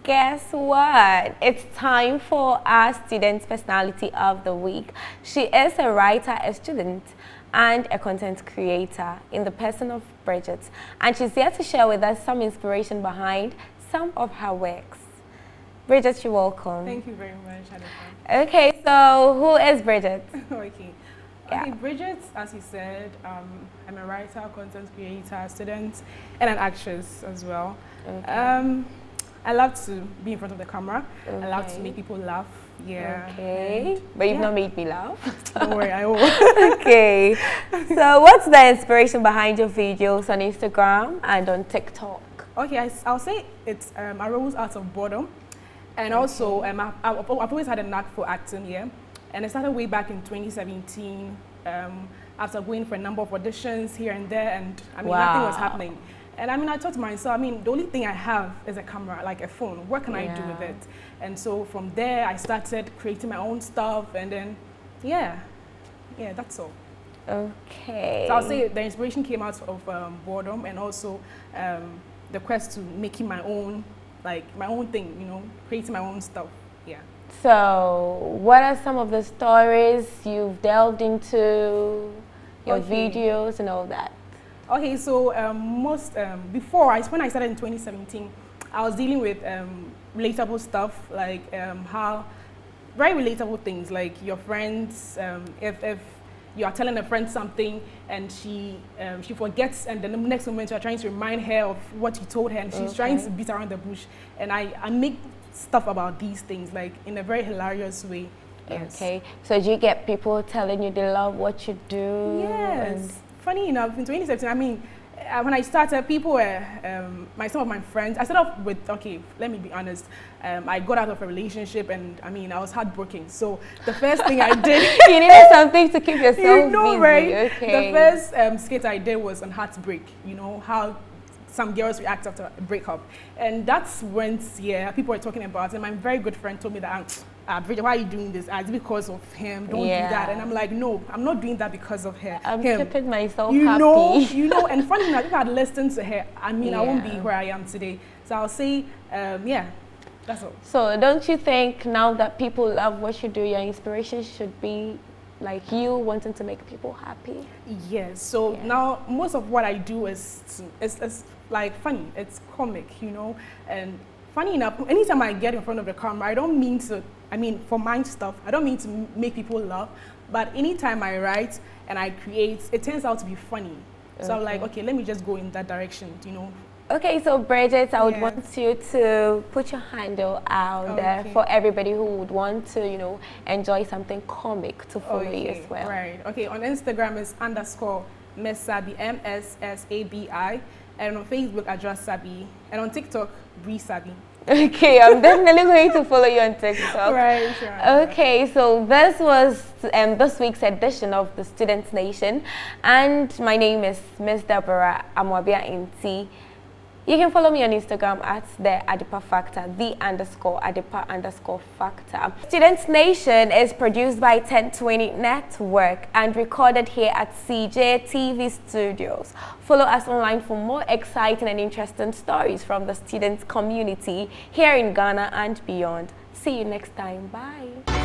guess what? It's time for our student's personality of the week. She is a writer, a student, and a content creator in the person of Bridget. And she's here to share with us some inspiration behind some of her works. Bridget, you're welcome. Thank you very much, Hannah. Okay, so who is Bridget? Okay. Yeah. Okay, Bridget, as you said, I'm a writer, content creator, student, and an actress as well. Okay. I love to be in front of the camera. Okay. I love to make people laugh. Yeah. Okay. But you've not made me laugh. Don't worry, I will. Okay. So what's the inspiration behind your videos on Instagram and on TikTok? Okay, I'll say it's arose out of boredom. And also, I've always had a knack for acting, yeah. And I started way back in 2017 after going for a number of auditions here and there, and nothing was happening. And I thought to myself, the only thing I have is a camera, like a phone. What can I do with it? And so from there, I started creating my own stuff, and then, yeah, that's all. Okay. So I'll say the inspiration came out of boredom, and also the quest to making my own thing, creating my own stuff. Yeah. So, what are some of the stories you've delved into, your videos and all that? Okay, so when I started in 2017, I was dealing with relatable stuff, like very relatable things, like your friends, if you are telling a friend something and she forgets, and then the next moment you are trying to remind her of what you told her, and she's trying to beat around the bush. And I make stuff about these things, like in a very hilarious way. Yes. Okay, so do you get people telling you they love what you do? Yes. Funny enough, in 2017, when I started, people were, some of my friends, I started off with, okay, let me be honest, I got out of a relationship, and I was heartbroken. So the first thing I did... You needed something to keep yourself busy. Right? Okay. The first skit I did was on heartbreak, how some girls react after a breakup. And that's when, people were talking about it. And my very good friend told me that, Bridget, why are you doing this? It's because of him. Don't do that. And I'm like, no, I'm not doing that because of her. I'm keeping myself happy. And funny enough, if I had listened to her, I won't be where I am today. So I'll say, that's all. So don't you think now that people love what you do, your inspiration should be like you wanting to make people happy? Yes. So now most of what I do is like funny. It's comic, and funny enough, anytime I get in front of the camera, I don't mean to, for my stuff, I don't mean to make people laugh, but anytime I write and I create, it turns out to be funny. So I'm like, okay, let me just go in that direction, Okay, so Bridget, I would want you to put your handle out there for everybody who would want to, enjoy something comic to follow you as well. Right. Okay, on Instagram is _Messabi, MSSABI, and on Facebook, Sabi, and on TikTok, Sabi. Okay, I'm definitely going to follow you on TikTok. Right, sure. Okay, so this was this week's edition of the Students Nation, and my name is Miss Deborah Amwabia Inti. You can follow me on Instagram at the Adipa Factor, _Adipa_Factor. Students Nation is produced by 1020 Network and recorded here at CJ TV Studios. Follow us online for more exciting and interesting stories from the students community here in Ghana and beyond. See you next time. Bye.